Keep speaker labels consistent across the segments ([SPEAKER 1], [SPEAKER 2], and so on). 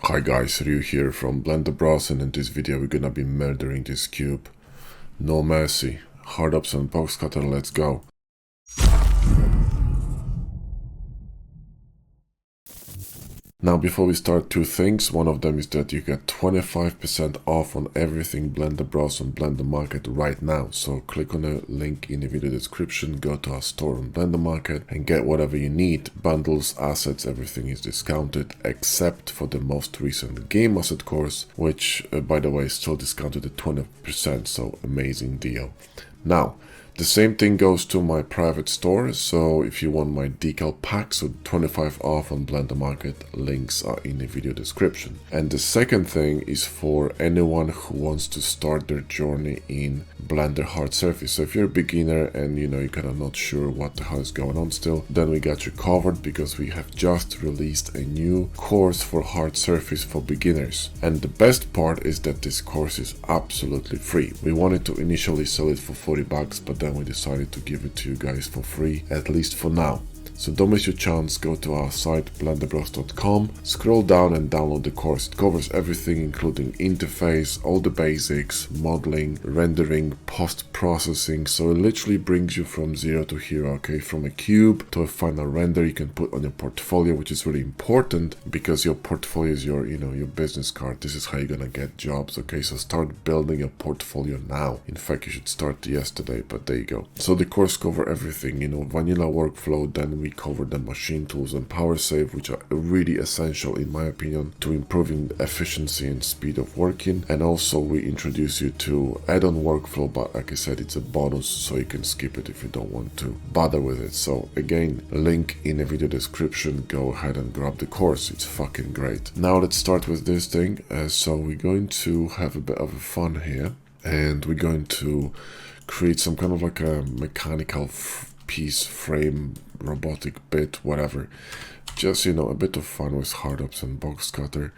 [SPEAKER 1] Hi guys, Ryuu here from Blender Bros, and in this video we're gonna be murdering this cube. No mercy. HardOPs and Boxcutter, let's go. Now before we start, two things. One of them is that you get 25% off on everything Blender Bros on Blender Market right now. So click on the link in the video description, go to our store on Blender Market and get whatever you need. Bundles, assets, everything is discounted except for the most recent game asset course, which by the way is still discounted at 20%, so amazing deal. Now, the same thing goes to my private store, so if you want my decal pack, so 25 off on Blender Market, links are in the video description. And the second thing is for anyone who wants to start their journey in Blender hard surface. So if you're a beginner and you're kind of not sure what the hell is going on still, then we got you covered because we have just released a new course for hard surface for beginners. And the best part is that this course is absolutely free. We wanted to initially sell it for 40 bucks, but then we decided to give it to you guys for free, at least for now. So don't miss your chance, go to our site blenderbros.com, scroll down and download the course. It covers everything including interface, all the basics, modeling, rendering, post-processing, so it literally brings you from zero to hero, okay? From a cube to a final render you can put on your portfolio, which is really important because your portfolio is your, your business card. This is how you're gonna get jobs, okay? So start building your portfolio now. In fact, you should start yesterday, but there you go. So the course covers everything, vanilla workflow, then we cover the machine tools and power save, which are really essential in my opinion to improving the efficiency and speed of working. And also we introduce you to add-on workflow, but like I said, it's a bonus, so you can skip it if you don't want to bother with it. So again, link in the video description, go ahead and grab the course, it's fucking great. Now let's start with this thing. So we're going to have a bit of a fun here, and we're going to create some kind of like a mechanical piece, frame, robotic bit, whatever. Just a bit of fun with HardOPs and Boxcutter.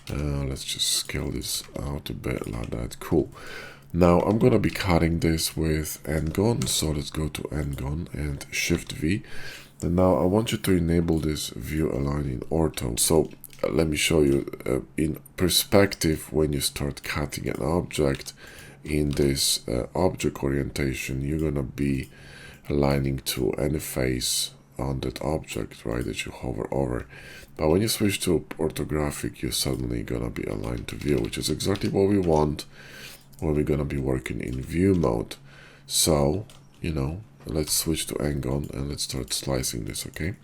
[SPEAKER 1] Let's just scale this out a bit like that. Cool. Now I'm gonna be cutting this with Ngon, so let's go to Ngon and Shift V. And now I want you to enable this view align in ortho. So let me show you in perspective. When you start cutting an object in this object orientation, you're gonna be aligning to any face on that object, right, that you hover over. But when you switch to orthographic, you're suddenly gonna be aligned to view, which is exactly what we want when we're gonna be working in view mode. So let's switch to Ngon and let's start slicing this, okay?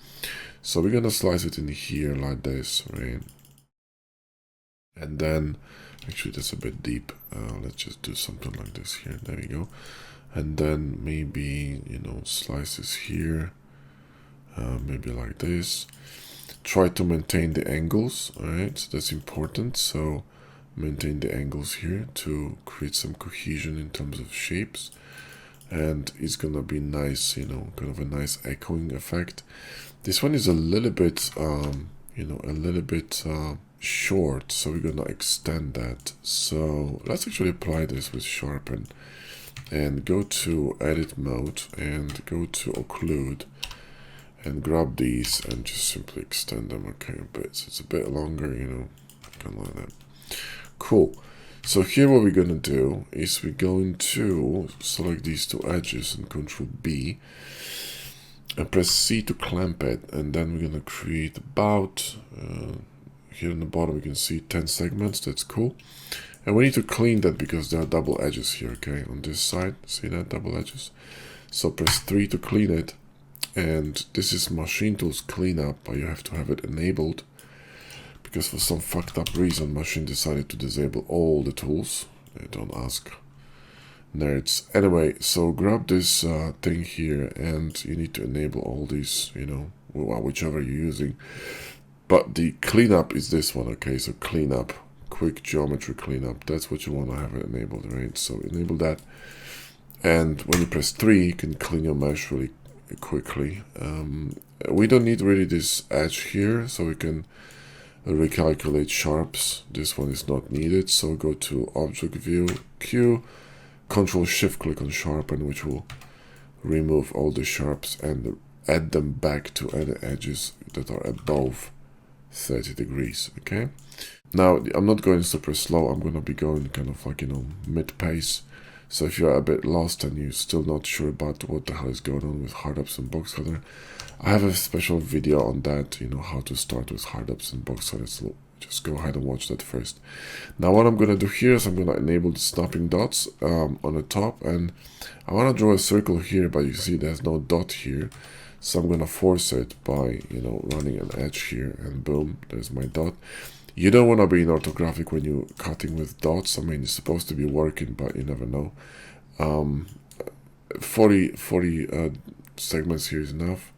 [SPEAKER 1] So we're gonna slice it in here like this, right? And then actually that's a bit deep. Let's just do something like this here. There we go. And then maybe slices here, maybe like this. Try to maintain the angles, all right? So that's important. So maintain the angles here to create some cohesion in terms of shapes, and it's gonna be nice, kind of a nice echoing effect. This one is a little bit short, so we're gonna extend that. So let's actually apply this with sharpen and go to edit mode and go to occlude and grab these and just simply extend them, okay, a bit. So it's a bit longer, kind of like that. Cool. So here what we're gonna do is we're going to select these two edges and Control B and press C to clamp it, and then we're gonna create about here in the bottom we can see 10 segments. That's cool. And we need to clean that because there are double edges here, okay, on this side. See that, double edges? So press 3 to clean it. And this is Machine Tools Cleanup, but you have to have it enabled because for some fucked up reason, Machine decided to disable all the tools. Don't ask, nerds. Anyway, so grab this thing here and you need to enable all these, whichever you're using. But the cleanup is this one, okay? So cleanup. Quick geometry cleanup, that's what you want to have it enabled, right? So enable that, and when you press 3 you can clean your mesh really quickly. We don't need really this edge here, so we can recalculate sharps. This one is not needed, so go to object view, Q, Control Shift click on sharpen, which will remove all the sharps and add them back to any edges that are above 30 degrees, okay? Now, I'm not going super slow. I'm gonna be going kind of like, you know, mid-pace. So if you're a bit lost and you're still not sure about what the hell is going on with HardOPs and Boxcutter, I have a special video on that, you know, how to start with HardOPs and Boxcutter. So just go ahead and watch that first. Now what I'm gonna do here is I'm gonna enable the snapping dots on the top, and I wanna draw a circle here, but you see there's no dot here. So I'm gonna force it by, you know, running an edge here, and boom, there's my dot. You don't want to be in orthographic when you're cutting with dots. I mean, it's supposed to be working, but you never know. 40 segments here is enough.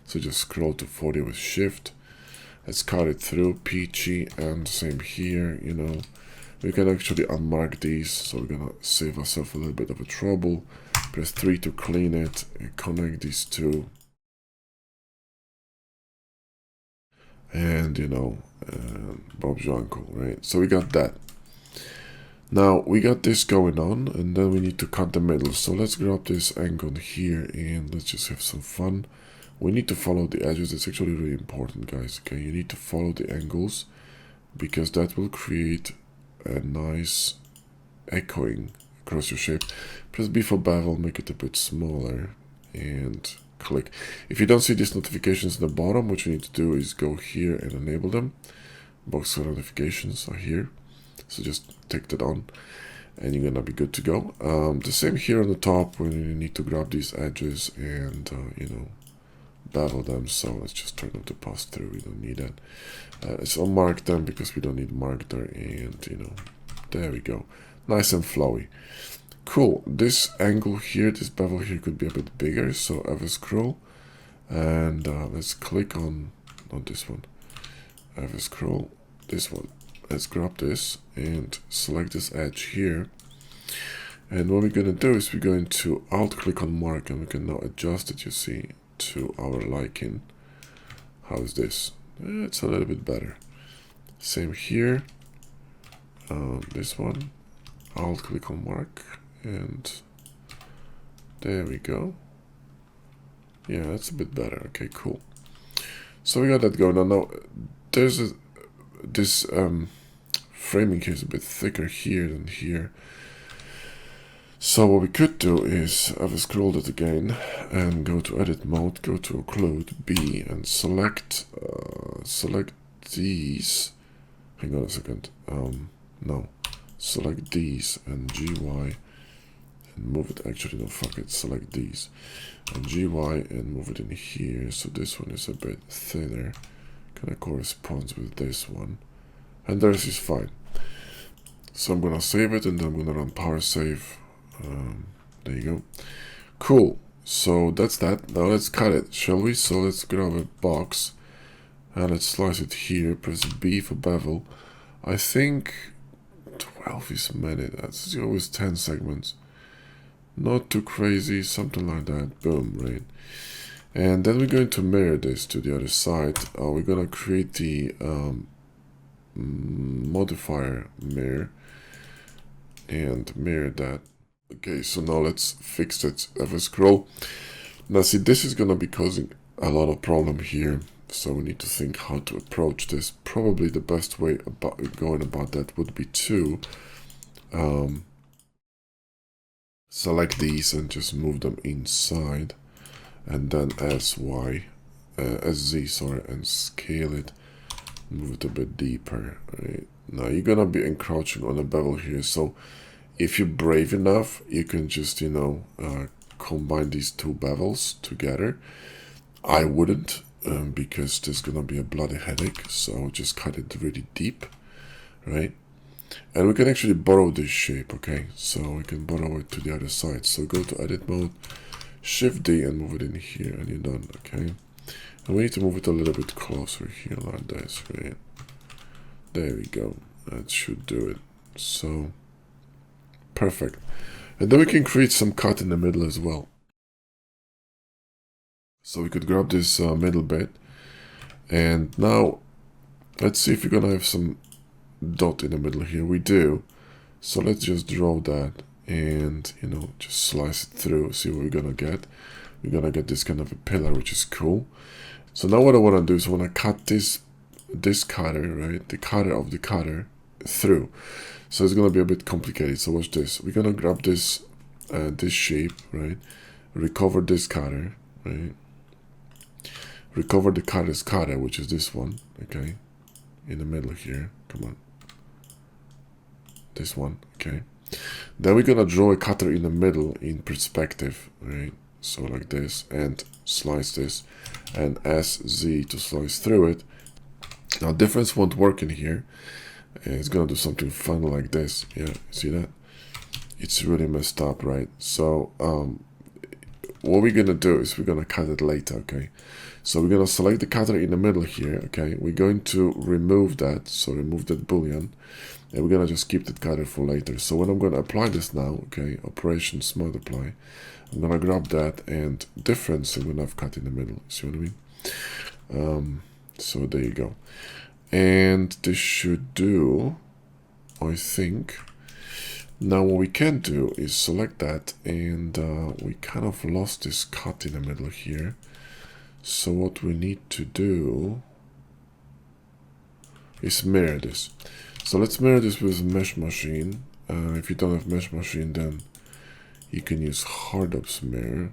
[SPEAKER 1] So just scroll to 40 with shift. Let's cut it through, peachy, and same here, you know. We can actually unmark these, so we're gonna save ourselves a little bit of a trouble. Press 3 to clean it, and connect these two. And, you know, Bob's your uncle, right? So we got that. Now, we got this going on, and then we need to cut the middle. So let's grab this angle here, and let's just have some fun. We need to follow the edges. It's actually really important, guys, okay? You need to follow the angles, because that will create a nice echoing across your shape. Press B for bevel, make it a bit smaller, and click. If you don't see these notifications in the bottom, what you need to do is go here and enable them. Boxcutter notifications are here, so just take that on and you're gonna be good to go. The same here on the top, when you need to grab these edges and you know, bevel them. So let's just turn off the pass through, we don't need that. Let's unmark them because we don't need mark there, and you know, there we go, nice and flowy. Cool. This angle here, this bevel here could be a bit bigger, so ever scroll and let's click on, not this one, ever scroll, this one. Let's grab this and select this edge here, and what we're going to do is we're going to alt click on mark, and we can now adjust it, you see, to our liking. How is this? It's a little bit better. Same here, this one, alt click on mark, and there we go. Yeah, that's a bit better. Okay, cool. So we got that going on. Now there's this framing here is a bit thicker here than here. So what we could do is I've scrolled it again and go to edit mode, go to occlude B, and select these. Hang on a second. No, select these and GY. And move it, actually no, fuck it, select these and GY and move it in here, so this one is a bit thinner, kind of corresponds with this one, and the rest is fine. So I'm gonna save it, and then I'm gonna run power save. There you go. Cool, so that's that. Now let's cut it, shall we? So let's grab a box and let's slice it here, press B for bevel. I think 12 is a minute, that's always 10 segments. Not too crazy, something like that. Boom, right? And then we're going to mirror this to the other side. We're going to create the modifier mirror and mirror that. Okay, so now let's fix it. Ever scroll. Now see, this is going to be causing a lot of problem here. So we need to think how to approach this. Probably the best way about going about that would be to select these and just move them inside, and then SZ, sorry, and scale it, move it a bit deeper. Right? Now you're gonna be encroaching on the bevel here, so if you're brave enough, you can just, you know, combine these two bevels together. I wouldn't, because there's gonna be a bloody headache, so just cut it really deep, right? And we can actually borrow this shape, okay? So we can borrow it to the other side. So go to edit mode, shift D and move it in here, and you're done, okay? And we need to move it a little bit closer here like this, right? There we go. That should do it. So, perfect. And then we can create some cut in the middle as well. So we could grab this middle bit, and now let's see if we're gonna have some dot in the middle here. We do. So let's just draw that and, you know, just slice it through, see what we're gonna get. We're gonna get this kind of a pillar, which is cool. So now what I want to do is I want to cut this this cutter, right, the cutter of the cutter through. So it's gonna be a bit complicated. So watch this. We're gonna grab this this shape, right, recover this cutter, right, recover the cutter's cutter, which is this one, okay, in the middle here. Come on, this one, okay. Then we're gonna draw a cutter in the middle in perspective, right? So like this, and slice this, and SZ to slice through it. Now difference won't work in here. It's gonna do something fun like this. Yeah, see that? It's really messed up, right? So what we're gonna do is we're gonna cut it later, okay? So we're gonna select the cutter in the middle here, okay? We're going to remove that, so remove that boolean, and we're gonna just keep that cutter for later. So when I'm gonna apply this now, okay, operations multiply, I'm gonna grab that, and difference I'm gonna have cut in the middle. See what I mean? So there you go. And this should do, I think. Now what we can do is select that, and we kind of lost this cut in the middle here. So what we need to do is mirror this. So let's mirror this with Mesh Machine. If you don't have Mesh Machine, then you can use HardOPs mirror,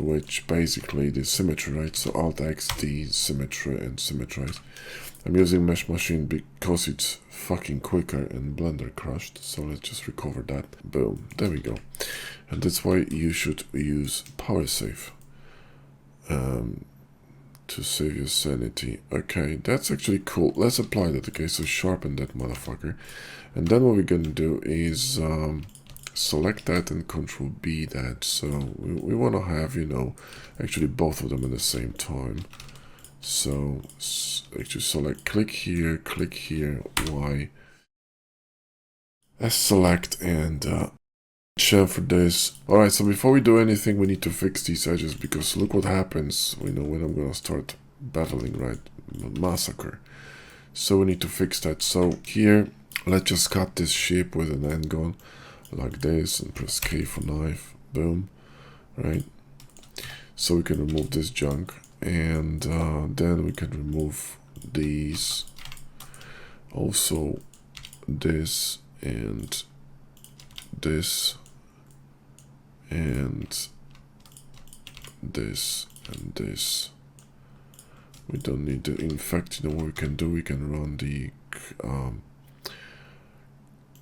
[SPEAKER 1] which basically the symmetry, right? So Alt X, D, symmetry, and symmetrize. I'm using Mesh Machine because it's fucking quicker and Blender crashed. So let's just recover that. Boom, there we go. And that's why you should use Power Save to save your sanity. Okay, that's actually cool. Let's apply that. Okay, so sharpen that motherfucker. And then what we're gonna do is select that and Control B that. So we want to have, you know, actually both of them at the same time. So actually select, click here, Y, select, and chamfer this. Alright, so before we do anything, we need to fix these edges, because look what happens, you know, when I'm gonna start battling, right? Massacre. So we need to fix that. So here, let's just cut this shape with an end gun like this, and press K for knife. Boom. Right? So we can remove this junk, and then we can remove these, also this, and this, and this, and this. We don't need to, in fact, you know what we can do? We can run the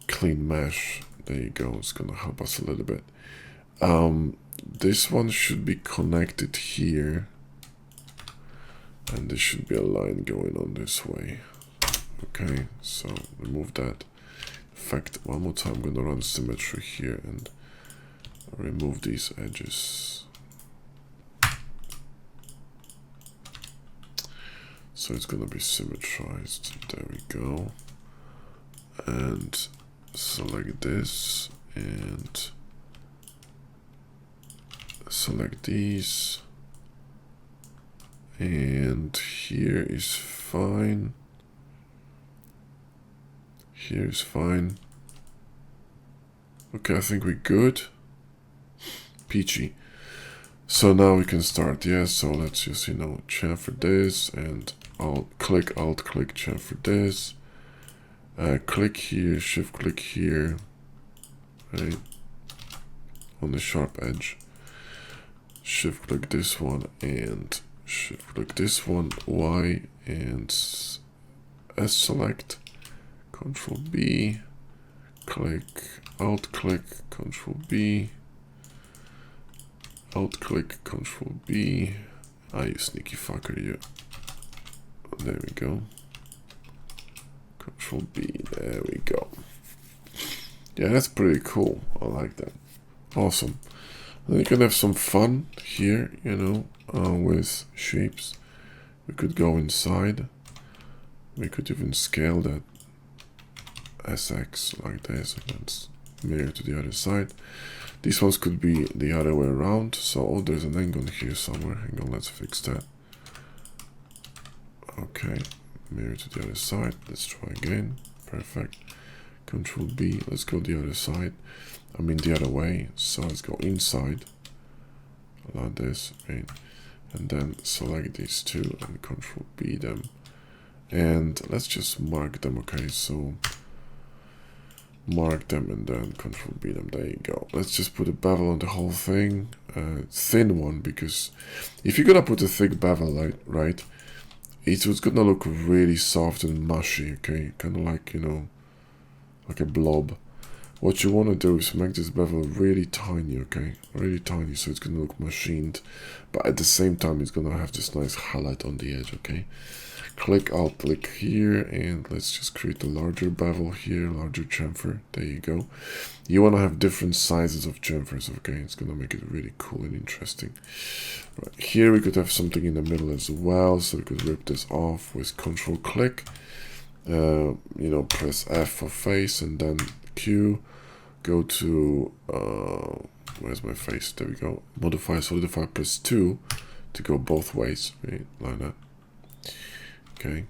[SPEAKER 1] clean mesh. There you go. It's gonna help us a little bit. This one should be connected here, and there should be a line going on this way. Okay, so remove that. In fact, one more time, I'm gonna run symmetry here and remove these edges. So it's gonna be symmetrized. There we go. And select this and select these. And here is fine. Here is fine. Okay, I think we're good. Peachy. So now we can start. Yeah, so let's just, you know, chamfer this, and Alt click, chamfer this. Click here, shift click here, right, on the sharp edge. Shift click this one, and shift click this one, Y, and S select, Control B, click, Alt click, Control B, Alt click, Control B. You sneaky fucker, you. There we go. Control B, there we go. Yeah, that's pretty cool. I like that. Awesome. Then you can have some fun here, you know, with shapes. We could go inside. We could even scale that SX like this, and then mirror to the other side. These ones could be the other way around. So, oh, there's an angle here somewhere. Hang on, let's fix that. Okay, mirror to the other side. Let's try again. Perfect. Control B. Let's go the other side. I mean the other way. So let's go inside. Like this, right? And then select these two and Control B them. And let's just mark them. Okay, so mark them and then Control B them. There you go. Let's just put a bevel on the whole thing, thin one, because if you're gonna put a thick bevel, right, it's gonna look really soft and mushy. Okay, kind of like, you know, like a blob. What you want to do is make this bevel really tiny, okay? Really tiny, so it's going to look machined. But at the same time, it's going to have this nice highlight on the edge, okay? Click Alt, click here, and let's just create a larger bevel here, larger chamfer. There you go. You want to have different sizes of chamfers, okay? It's going to make it really cool and interesting. Right, here we could have something in the middle as well, so we could rip this off with Control click. You know, press F for face and then Q, go to where's my face? There we go. Modify, solidify, press 2 to go both ways, right? Like that. Okay,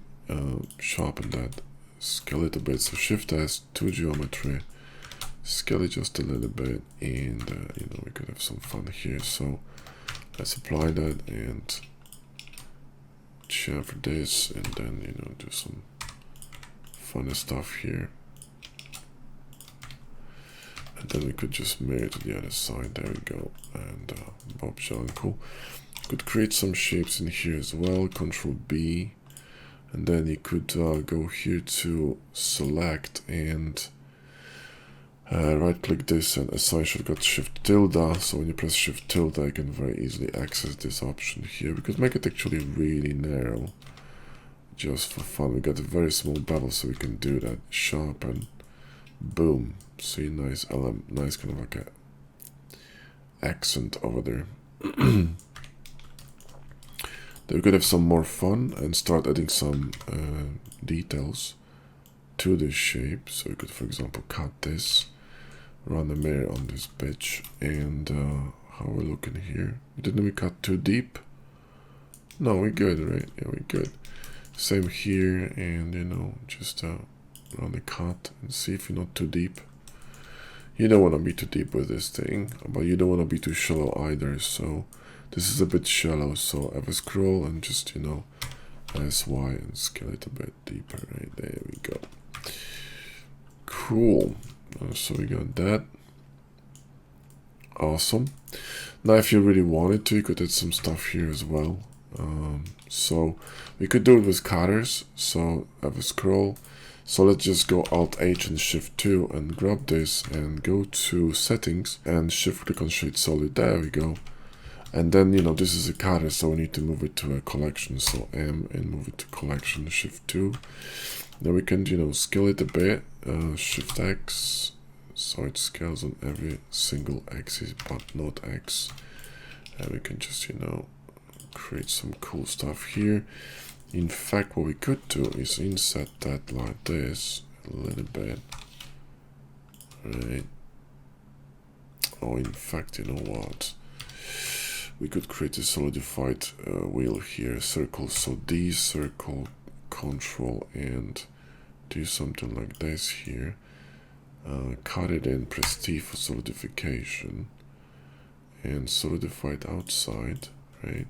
[SPEAKER 1] sharpen that, scale it a bit. So Shift S to geometry, scale it just a little bit, and you know, we could have some fun here. So let's apply that and chamfer this, and then, you know, do some funny stuff here. And then we could just mirror to the other side. There we go. And Bob Shell, cool. Could create some shapes in here as well. Control B. And then you could go here to select and right click this and assign shortcut Shift tilde. So when you press Shift tilde, you can very easily access this option here. We could make it actually really narrow. Just for fun. We got a very small bevel, so we can do that. Sharpen. Boom. See, nice nice kind of like a accent over there. Then we could have some more fun and start adding some details to this shape. So we could, for example, cut this, run a mirror on this bitch, and how we're looking here. Didn't we cut too deep? No, we're good, right? Yeah, we're good. Same here, and you know, just run the cut and see if you're not too deep. You don't want to be too deep with this thing, but you don't want to be too shallow either. So this is a bit shallow, so have a scroll and just, you know, SY and scale it a bit deeper. Right there we go. Cool. So we got that. Awesome. Now if you really wanted to, you could add some stuff here as well. So we could do it with cutters. So have a scroll. So let's just go Alt H and Shift 2 and grab this and go to settings and shift click on shade solid. There we go. And then, you know, this is a cutter, so we need to move it to a collection. So M and move it to collection, Shift 2. Then we can, you know, scale it a bit, Shift X, so it scales on every single axis but not X. And we can just, you know, create some cool stuff here. In fact, what we could do is inset that like this a little bit, right? Oh, in fact, you know what? We could create a solidified wheel here, circle. So D, circle, control, and do something like this here. Cut it in, press T for solidification, and solidify it outside, right?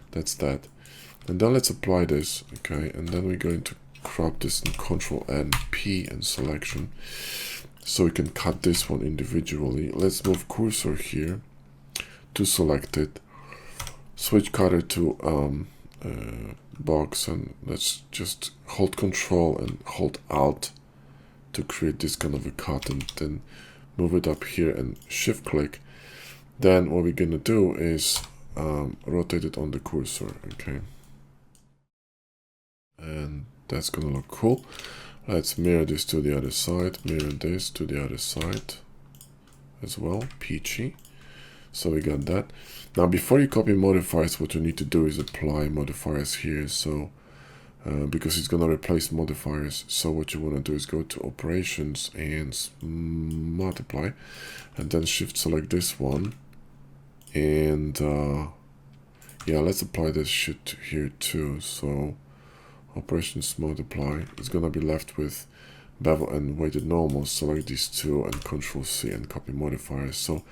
[SPEAKER 1] That's that. And then let's apply this, okay? And then we're going to crop this in Control N, P, and selection, so we can cut this one individually. Let's move cursor here to select it. Switch cutter to box, and let's just hold Control and hold Alt to create this kind of a cut, and then move it up here and Shift click. Then what we're gonna do is rotate it on the cursor, okay? And that's gonna look cool. Let's mirror this to the other side, mirror this to the other side as well, peachy. So we got that. Now before you copy modifiers, what you need to do is apply modifiers here. So because it's gonna replace modifiers, so what you want to do is go to operations and multiply, and then shift select this one, and yeah, let's apply this shit here too. So operations multiply, it's gonna be left with bevel and weighted normal. Select these two and Control C and copy modifiers. So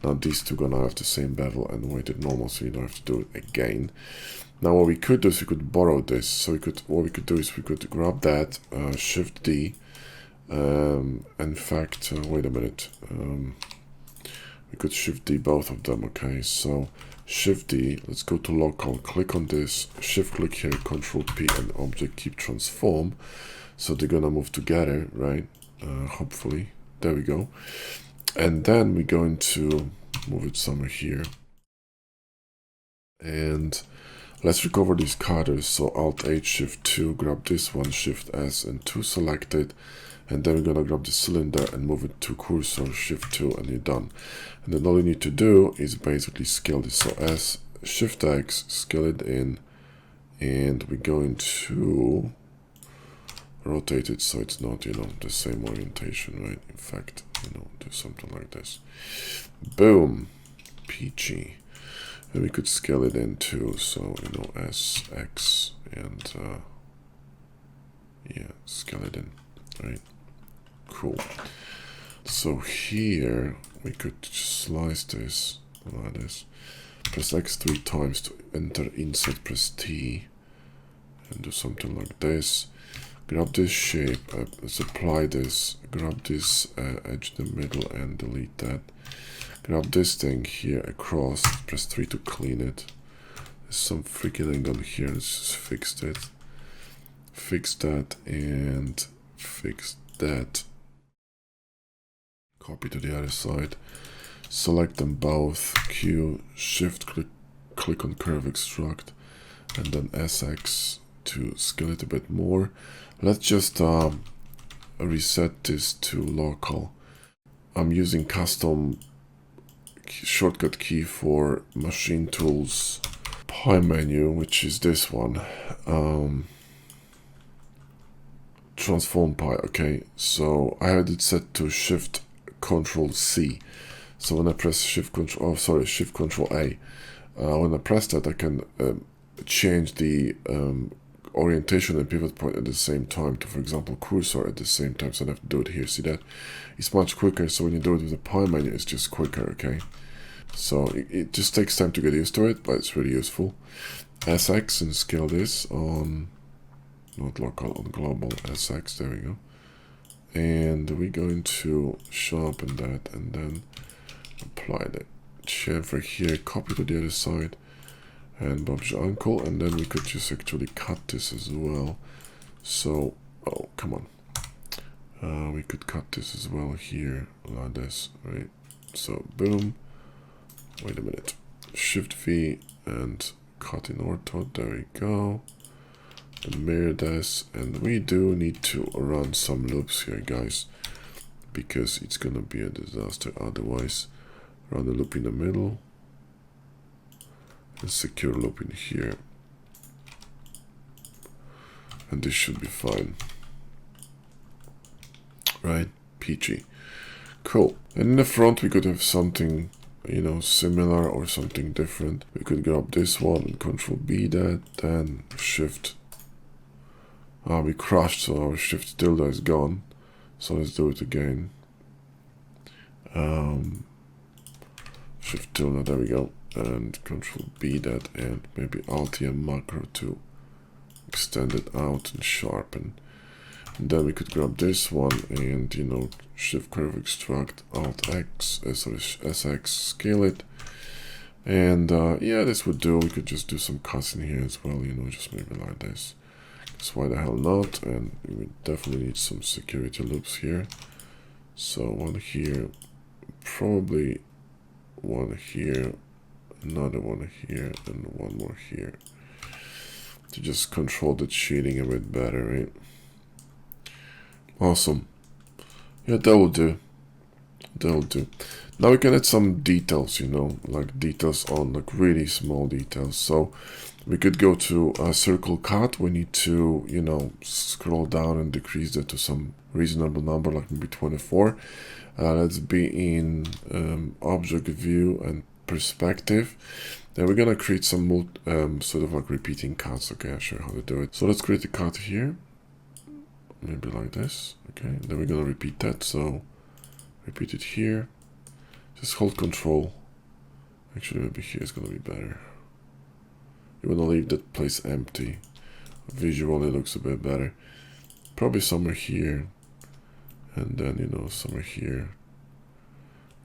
[SPEAKER 1] now these two gonna have the same bevel and weighted normal, so you don't have to do it again. Now what we could do is we could borrow this. So what we could do is we could grab that, Shift D. In fact, wait a minute. We could Shift D both of them. Okay, so Shift D. Let's go to local. Click on this. Shift click here. Control P and object keep transform. So they're gonna move together, right? Hopefully. There we go. And then we're going to move it somewhere here. And let's recover these cutters. So Alt H, Shift 2, grab this one, Shift S and 2 selected. And then we're gonna grab the cylinder and move it to cursor, Shift 2, and you're done. And then all you need to do is basically scale this. So S, Shift X, scale it in, and we're going to rotate it so it's not, you know, the same orientation, right? In fact, you know, do something like this. Boom, PG. And we could scale it in too, so, you know, S, X, and yeah, scale it in, right? Cool. So here we could slice this like this. Press X 3 times to enter insert, press T, and do something like this. Grab this shape, let's apply this, grab this edge in the middle and delete that. Grab this thing here across, press 3 to clean it. There's some freaking thing on here, let's just fix it. Fix that and fix that. Copy to the other side. Select them both, Q, Shift click on curve extract, and then SX to scale it a bit more. Let's just reset this to local. I'm using custom shortcut key for machine tools pie menu, which is this one, transform pie. Okay, so I had it set to Shift Control C. So when I press Shift Control, Shift Control A, when I press that, I can change the orientation and pivot point at the same time to, for example, cursor at the same time. So I have to do it here. See that? It's much quicker. So when you do it with the pie menu, it's just quicker. Okay. So it just takes time to get used to it, but it's really useful. SX and scale this on, not local, on global SX. There we go. And we're going to sharpen that and then apply that chamfer here, copy to the other side, and Bob's your uncle, and then we could just actually cut this as well. So, oh, come on. We could cut this as well here, like this, right? So, boom. Wait a minute. Shift V and cut in ortho. There we go. And mirror this, and we do need to run some loops here, guys, because it's gonna be a disaster otherwise. Run a loop in the middle. And secure loop in here, and this should be fine, right? PG. Cool. And in the front we could have something, you know, similar or something different. We could grab this one and Control B that, then Shift. We crashed, so our Shift tilde is gone. So let's do it again. Shift tilde, there we go. And Control B that, and maybe Alt and macro to extend it out and sharpen. And then we could grab this one and, you know, Shift curve extract, Alt X, SX, scale it. And yeah, this would do. We could just do some cuts in here as well, you know, just maybe like this. Because why the hell not? And we would definitely need some security loops here. So one here, probably one here, another one here, and one more here, to just control the cheating a bit better, right? Awesome. Yeah, that will do. That will do. Now we can add some details, you know, like details on like really small details. So we could go to a circle cut. We need to, you know, scroll down and decrease that to some reasonable number, like maybe 24. Let's be in object view and perspective. Then we're gonna create some sort of like repeating cuts. Okay, I'll show you how to do it. So let's create a cut here, maybe like this. Okay, then we're gonna repeat that. So repeat it here. Just hold Control. Actually, maybe here is gonna be better. You want to leave that place empty. Visually looks a bit better. Probably somewhere here, and then, you know, somewhere here,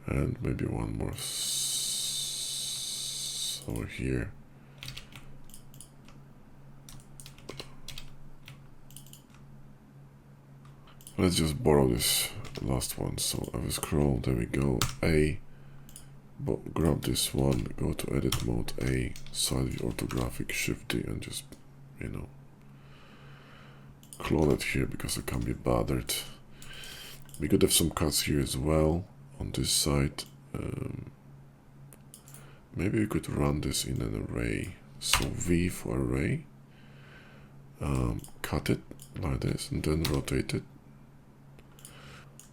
[SPEAKER 1] and maybe one more somewhere here. Let's just borrow this last one. So I will scroll, there we go, A, grab this one, go to edit mode, A, side view orthographic, Shift D, and just, you know, clone it here because I can't be bothered. We could have some cuts here as well on this side. Maybe we could run this in an array. So V for array. Cut it like this and then rotate it.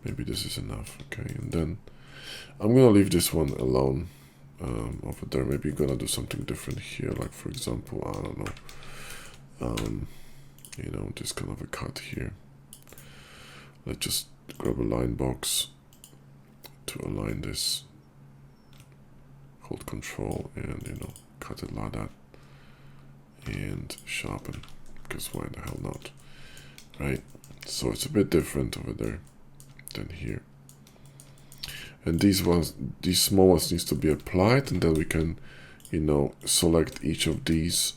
[SPEAKER 1] Maybe this is enough. Okay, and then I'm gonna leave this one alone over there. Maybe you're gonna do something different here, like for example, I don't know, you know, this kind of a cut here. Let's just grab a line box to align this. Hold Control and, you know, cut it like that and sharpen, because why the hell not, right? So it's a bit different over there than here. And these small ones needs to be applied, and then we can, you know, select each of these,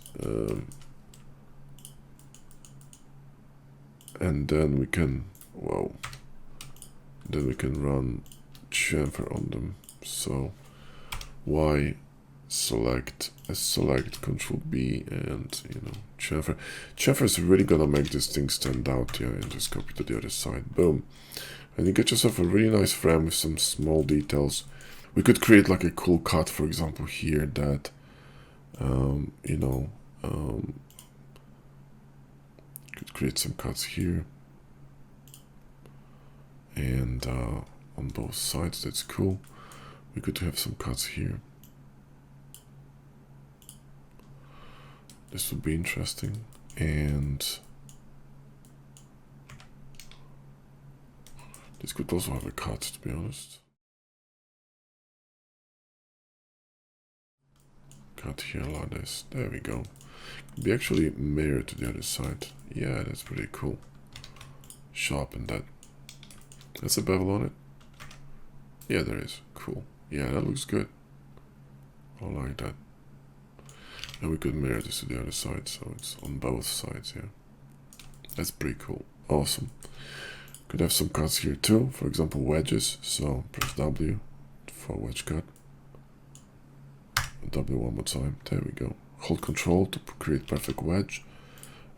[SPEAKER 1] and then we can, wow, then we can run chamfer on them. So Y select, select, Control B, and, you know, chamfer. Chamfer is really gonna make this thing stand out, yeah, and just copy to the other side, boom. And you get yourself a really nice frame with some small details. We could create like a cool cut, for example, here that, you know, could create some cuts here. And on both sides, that's cool. We could have some cuts here. This would be interesting. And this could also have a cut, to be honest. Cut here like this. There we go. Could be actually mirrored to the other side. Yeah, that's pretty cool. Sharpen that. That's a bevel on it. Yeah, there is. Cool. Yeah, that looks good. I like that. And we could mirror this to the other side, so it's on both sides, yeah. That's pretty cool. Awesome. Could have some cuts here too, for example wedges. So press W for wedge cut. W one more time. There we go. Hold Control to create perfect wedge,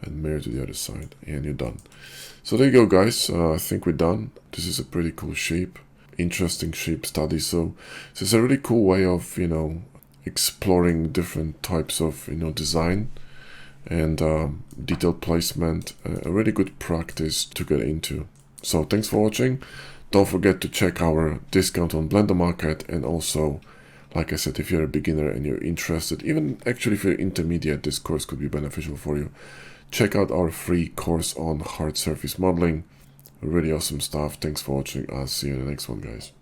[SPEAKER 1] and mirror to the other side, and you're done. So there you go, guys. I think we're done. This is a pretty cool shape, interesting shape study. So this is a really cool way of, you know, exploring different types of, you know, design and detail placement. A really good practice to get into. So thanks for watching. Don't forget to check our discount on Blender Market, and also, like I said, if you're a beginner and you're interested, even actually if you're intermediate, this course could be beneficial for you. Check out our free course on hard surface modeling. Really awesome stuff. Thanks for watching. I'll see you in the next one, guys.